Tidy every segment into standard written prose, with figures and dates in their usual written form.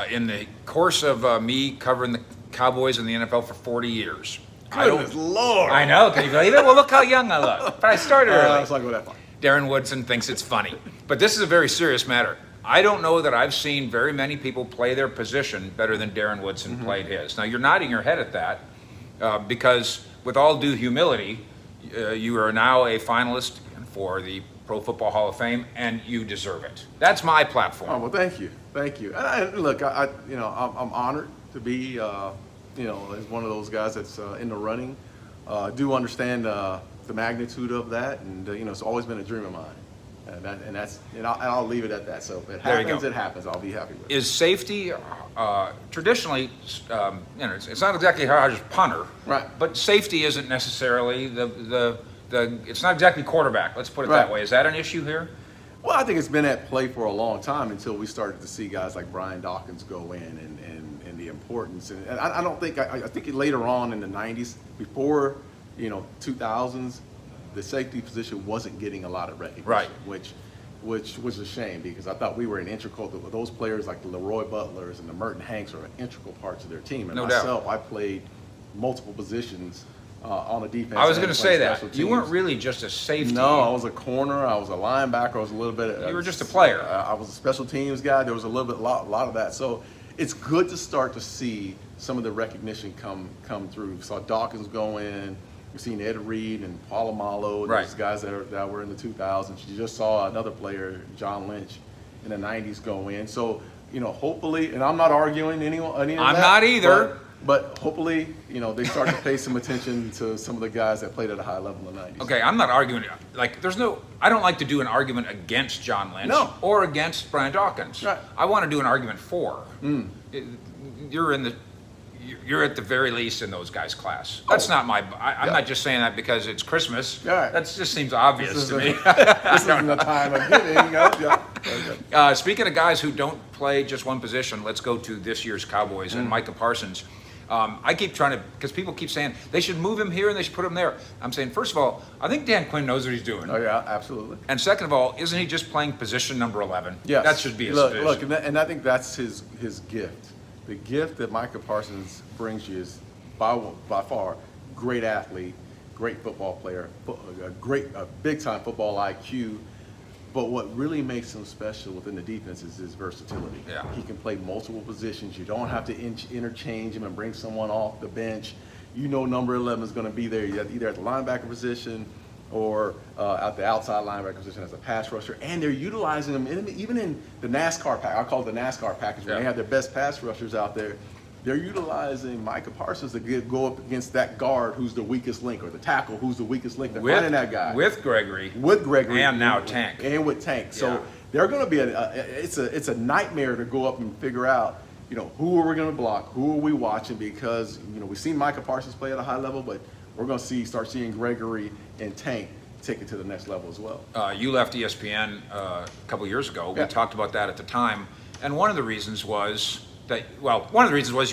In the course of me covering the Cowboys and the NFL for 40 years. Goodness Lord. I know. Can you believe it? Well, look how young I look. But I started early. It's like, well, that's fine. Darren Woodson thinks it's funny. But this is a very serious matter. I don't know that I've seen very many people play their position better than Darren Woodson played his. Now, you're nodding your head at that because, with all due humility, you are now a finalist for the Pro Football Hall of Fame, and you deserve it. That's my platform. Oh, well, thank you. Thank you. And look, I'm honored to be, as one of those guys that's in the running. Do understand the magnitude of that, and it's always been a dream of mine. And I'll leave it at that. So if it happens, it happens. I'll be happy with it. Is safety traditionally, it's not exactly Hodges' punter, right? But safety isn't necessarily it's not exactly quarterback. Let's put it that way. Is that an issue here? Well, I think it's been at play for a long time until we started to see guys like Brian Dawkins go in and the importance. And I don't think I think later on in the 90s, before 2000s. The safety position wasn't getting a lot of recognition, which was a shame because I thought we were an integral. Those players like the Leroy Butlers and the Merton Hanks are integral parts of their team. And myself, I played multiple positions on a defense. I was going to say that you weren't really just a safety. No, I was a corner. I was a linebacker. I was a little bit. You were just a player. I was a special teams guy. There was a lot of that. So it's good to start to see some of the recognition come through. Saw Dawkins go in. We've seen Ed Reed and Polamalu, those guys that were in the 2000s. You just saw another player, John Lynch, in the 90s go in. So, hopefully, and I'm not arguing any of that. I'm not either. But hopefully, they start to pay some attention to some of the guys that played at a high level in the 90s. Okay, I'm not arguing. Like, I don't like to do an argument against John Lynch or against Brian Dawkins. Right. I want to do an argument for. You're at the very least in those guys' class. That's not I'm not just saying that because it's Christmas. That just seems obvious to me. This isn't the time of giving. Speaking of guys who don't play just one position, let's go to this year's Cowboys and Micah Parsons. I keep trying to, because people keep saying they should move him here and they should put him there. I'm saying, first of all, I think Dan Quinn knows what he's doing. Oh, yeah, absolutely. And second of all, isn't he just playing position number 11? Yes. That should be his position. Look, and I think that's his gift. The gift that Micah Parsons brings you is by far great athlete, great football player, a big-time football IQ. But what really makes him special within the defense is his versatility. Yeah. He can play multiple positions. You don't have to interchange him and bring someone off the bench. Number 11 is going to be there either at the linebacker position or at the outside linebacker position as a pass rusher. And they're utilizing him even in the NASCAR pack. I call it the NASCAR package. When they have their best pass rushers out there, they're utilizing Micah Parsons to go up against that guard who's the weakest link, or the tackle who's the weakest link. They're finding that guy. With Gregory. And now Tank. And with Tank. So they're going to be it's a nightmare to go up and figure out, who are we going to block? Who are we watching? Because, we've seen Micah Parsons play at a high level, but we're going to start seeing Gregory and Tank take it to the next level as well. You left ESPN a couple years ago. We talked about that at the time. And one of the reasons was you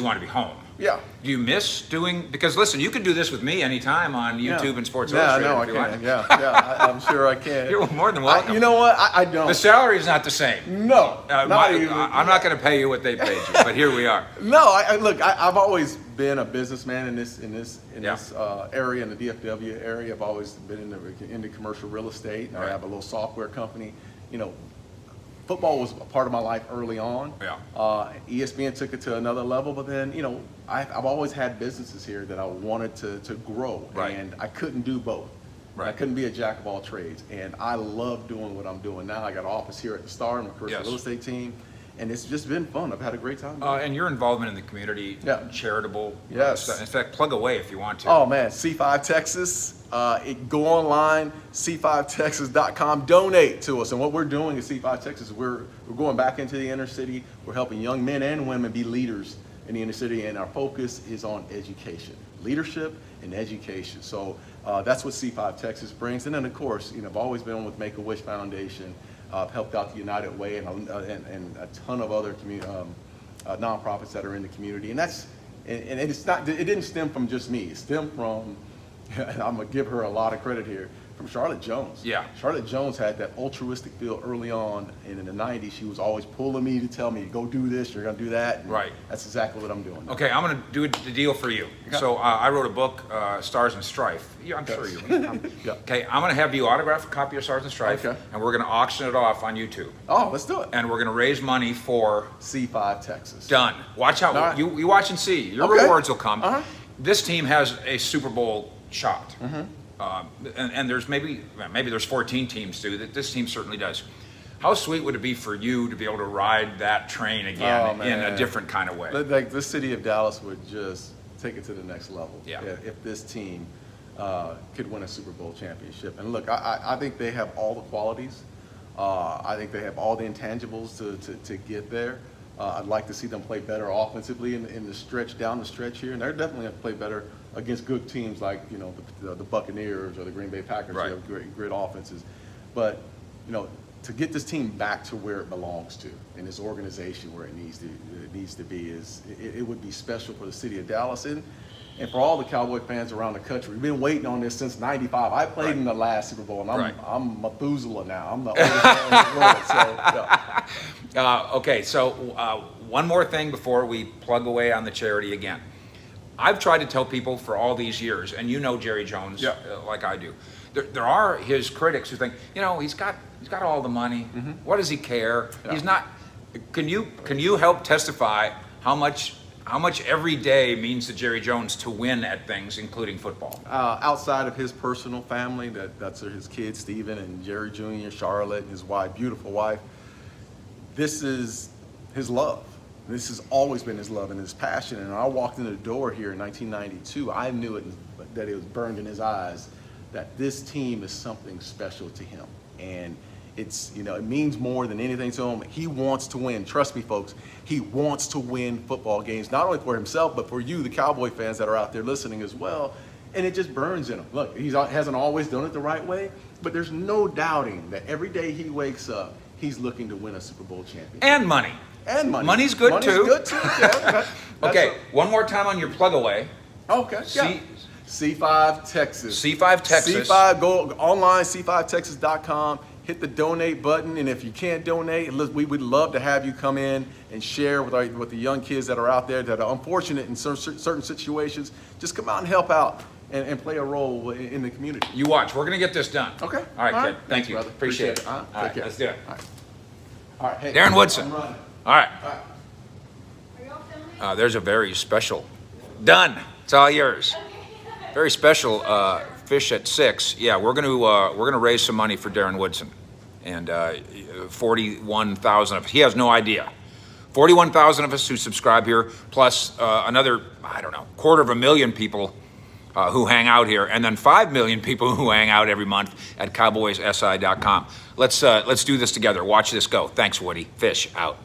want to be home. Yeah. Do you miss doing, because listen, you can do this with me anytime on YouTube and Sports Illustrated. I can. I'm sure I can. You're more than welcome. You know what? I don't. The salary is not the same. No. I'm not going to pay you what they paid you, but here we are. No, I've always been a businessman in this area, in the DFW area. I've always been into commercial real estate. And I have a little software company. Football was a part of my life early on. ESPN took it to another level, but then, I've always had businesses here that I wanted to grow, and I couldn't do both. I couldn't be a jack of all trades, and I love doing what I'm doing now. I got an office here at the Star, I'm a commercial real estate team, and it's just been fun. I've had a great time. And your involvement in the community, charitable. Yes. In fact, plug away if you want to. Oh, man, C5 Texas. Go online, c5texas.com, donate to us. And what we're doing at C5 Texas, we're going back into the inner city. We're helping young men and women be leaders in the inner city, and our focus is on education, leadership and education. So that's what C5 Texas brings. And then, of course, I've always been with Make-A-Wish Foundation. I've helped out the United Way and a ton of other nonprofits that are in the community. And it didn't stem from just me. It stemmed from, and I'm going to give her a lot of credit here, from Charlotte Jones. Yeah. Charlotte Jones had that altruistic feel early on, and in the 90s, she was always pulling me to tell me, go do this, you're going to do that. And Right. That's exactly what I'm doing now. Okay, I'm going to do the deal for you. Okay. So I wrote a book, Stars and Strife. Yeah, I'm sure you. Yeah. Okay, I'm going to have you autograph a copy of Stars and Strife, Okay. and we're going to auction it off on YouTube, Oh, let's do it. and we're going to raise money for. C5 Texas. Done. Watch out. All right. You watch and see. Your Okay. rewards will come. Uh-huh. This team has a Super Bowl shot. And there's maybe there's 14 teams too. That this team certainly does. How sweet would it be for you to be able to ride that train again Oh, in a man. different kind of way? Like the city of Dallas would just take it to the next level. Yeah. If this team could win a Super Bowl championship. And look, I think they have all the qualities. I think they have all the intangibles to get there. I'd like to see them play better offensively in the stretch, down the stretch here. And they're definitely going to play better against good teams like, you know, the Buccaneers or the Green Bay Packers. Right. Who have great offenses. But, you know, to get this team back to where it belongs to, and this organization where it needs to be, it would be special for the city of Dallas and for all the Cowboy fans around the country. We've been waiting on this since '95. I played in the last Super Bowl, and I'm Methuselah now. I'm the oldest man in the world. So, yeah. Okay, so one more thing before we plug away on the charity again. I've tried to tell people for all these years, and you know Jerry Jones like I do. There are his critics who think, you know, he's got all the money. What does he care? Yeah. He's not. Can you help testify how much every day means to Jerry Jones to win at things, including football? Outside of his personal family, that's his kids, Stephen and Jerry Jr., Charlotte, and his wife, beautiful wife, this is his love. This has always been his love and his passion. And when I walked in the door here in 1992, I knew that it was burned in his eyes that this team is something special to him. And it's, you know, it means more than anything to him. He wants to win. Trust me, folks. He wants to win football games, not only for himself, but for you, the Cowboy fans that are out there listening as well. And it just burns in him. Look, he hasn't always done it the right way, but there's no doubting that every day he wakes up, he's looking to win a Super Bowl championship. And money. And money. Money's good too. Money's good too. Yeah, Okay, one more time on your plug away. Okay. Yeah. C5 Texas. C5 Texas. C5, go online, c5texas.com. Hit the donate button, and if you can't donate, we would love to have you come in and share with the young kids that are out there that are unfortunate in certain situations. Just come out and help out and play a role in the community. You watch. We're going to get this done. Okay. All right, kid. Thank Thanks, you. brother. Appreciate it. All All right, care. let's do it. All right. Hey, Darren Woodson. I'm running. All right. All right. Are y'all filming? There's a very special. Done. It's all yours. Very special fish at 6. Yeah, we're gonna raise some money for Darren Woodson, and 41,000 of us. He has no idea. 41,000 of us who subscribe here, plus another 250,000 people who hang out here, and then 5 million people who hang out every month at cowboyssi.com. Let's do this together. Watch this go. Thanks, Woody. Fish out.